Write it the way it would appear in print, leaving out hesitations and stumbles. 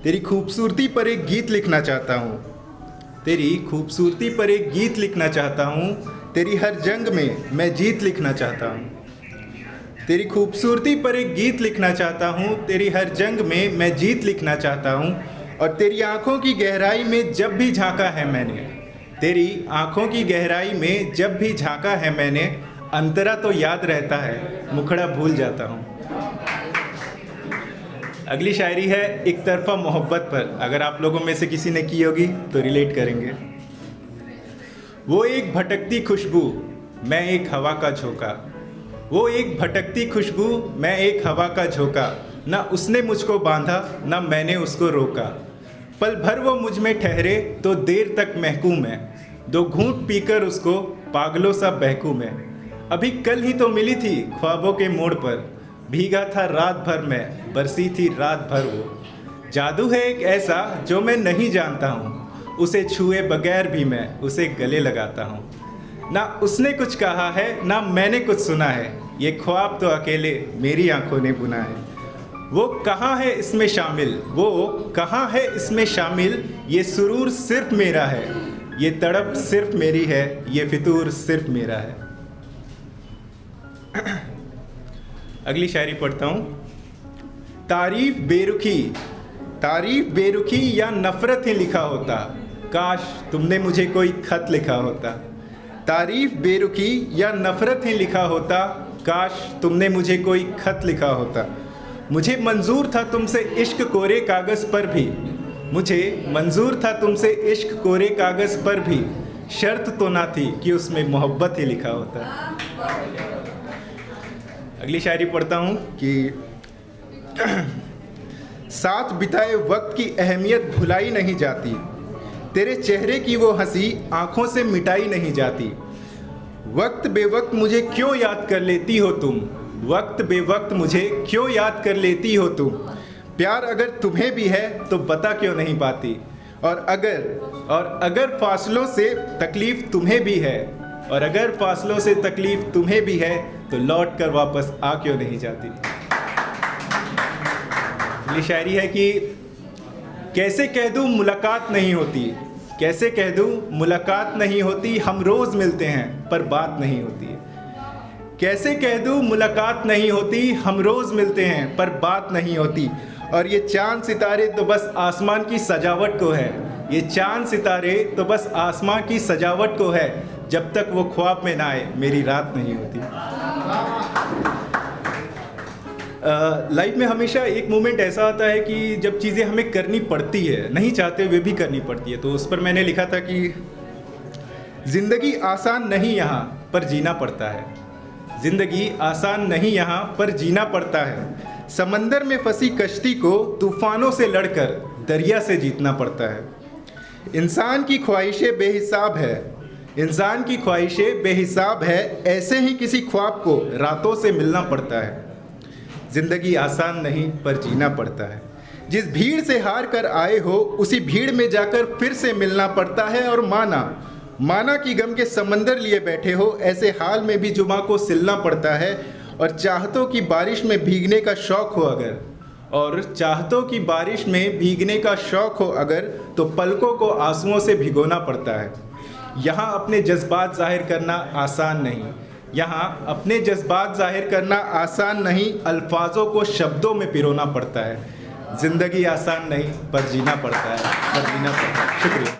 तेरी खूबसूरती पर एक गीत लिखना चाहता हूँ। तेरी खूबसूरती पर एक गीत लिखना चाहता हूँ। तेरी हर जंग में मैं जीत लिखना चाहता हूँ। तेरी खूबसूरती पर एक गीत लिखना चाहता हूँ। तेरी हर जंग में मैं जीत लिखना चाहता हूँ। और तेरी आँखों की गहराई में जब भी झांका है मैंने, तेरी आँखों की गहराई में जब भी झांका है मैंने, अंतरा तो याद रहता है, मुखड़ा भूल जाता हूँ। अगली शायरी है एक तरफा मोहब्बत पर। अगर आप लोगों में से किसी ने की होगी तो रिलेट करेंगे। वो एक भटकती खुशबू, मैं एक हवा का झोंका। वो एक भटकती खुशबू, मैं एक हवा का झोंका। ना उसने मुझको बांधा, ना मैंने उसको रोका। पल भर वो मुझ में ठहरे तो देर तक महकूं मैं। दो घूंट पीकर उसको पागलों सा बहकूं मैं। अभी कल ही तो मिली थी ख्वाबों के मोड़ पर। भीगा था रात भर मैं, बरसी थी रात भर वो। जादू है एक ऐसा जो मैं नहीं जानता हूँ। उसे छुए बगैर भी मैं उसे गले लगाता हूँ। ना उसने कुछ कहा है, ना मैंने कुछ सुना है। ये ख्वाब तो अकेले मेरी आंखों ने बुना है। वो कहाँ है इसमें शामिल, वो कहाँ है इसमें शामिल। ये सुरूर सिर्फ मेरा है, ये तड़प सिर्फ मेरी है, ये फितूर सिर्फ मेरा है। अगली शायरी पढ़ता हूँ। तारीफ बेरुखी या नफरत ही लिखा होता। काश तुमने मुझे कोई खत लिखा होता। तारीफ बेरुखी या नफरत ही लिखा होता। काश तुमने मुझे कोई खत लिखा होता। मुझे मंजूर था तुमसे इश्क कोरे कागज़ पर भी। मुझे मंजूर था तुमसे इश्क कोरे कागज़ पर भी। शर्त तो ना थी कि उसमें मोहब्बत ही लिखा होता। अगली शायरी पढ़ता हूँ कि साथ बिताए वक्त की अहमियत भुलाई नहीं जाती। तेरे चेहरे की वो हंसी आंखों से मिटाई नहीं जाती। वक्त बेवक्त मुझे क्यों याद कर लेती हो तुम। वक्त बेवक्त मुझे क्यों याद कर लेती हो तुम। प्यार अगर तुम्हें भी है तो बता क्यों नहीं पाती। और अगर फासलों से तकलीफ़ तुम्हें भी है, और अगर फासलों से तकलीफ़ तुम्हें भी है, तो लौट कर वापस आ क्यों नहीं जाती। ये शायरी है कि कैसे कह दूँ मुलाकात नहीं होती। कैसे कह दूँ मुलाकात नहीं होती। हम रोज़ मिलते हैं पर बात नहीं होती। कैसे कह दूँ मुलाकात नहीं होती। हम रोज़ मिलते हैं पर बात नहीं होती। और ये चांद सितारे तो बस आसमान की सजावट को है। ये चांद सितारे तो बस आसमान की सजावट को है। जब तक वो ख्वाब में ना आए मेरी रात नहीं होती। लाइफ में हमेशा एक मोमेंट ऐसा आता है कि जब चीज़ें हमें करनी पड़ती है, नहीं चाहते हुए भी करनी पड़ती है। तो उस पर मैंने लिखा था कि ज़िंदगी आसान नहीं यहाँ पर जीना पड़ता है। ज़िंदगी आसान नहीं यहाँ पर जीना पड़ता है। समंदर में फंसी कश्ती को तूफ़ानों से लड़कर दरिया से जीतना पड़ता है। इंसान की ख्वाहिशें बेहिसाब है। इंसान की ख्वाहिशें बेहिसाब है। ऐसे ही किसी ख्वाब को रातों से मिलना पड़ता है। ज़िंदगी आसान नहीं पर जीना पड़ता है। जिस भीड़ से हार कर आए हो उसी भीड़ में जाकर फिर से मिलना पड़ता है। और माना कि गम के समंदर लिए बैठे हो, ऐसे हाल में भी जुमा को सिलना पड़ता है। और चाहतों की बारिश में भीगने का शौक़ हो अगर, और चाहतों की बारिश में भीगने का शौक़ हो अगर, तो पलकों को आंसुओं से भिगोना पड़ता है। यहाँ अपने जज्बात ज़ाहिर करना आसान नहीं। यहाँ अपने जज्बात ज़ाहिर करना आसान नहीं। अल्फाजों को शब्दों में पिरोना पड़ता है। ज़िंदगी आसान नहीं पर जीना पड़ता है, शुक्रिया।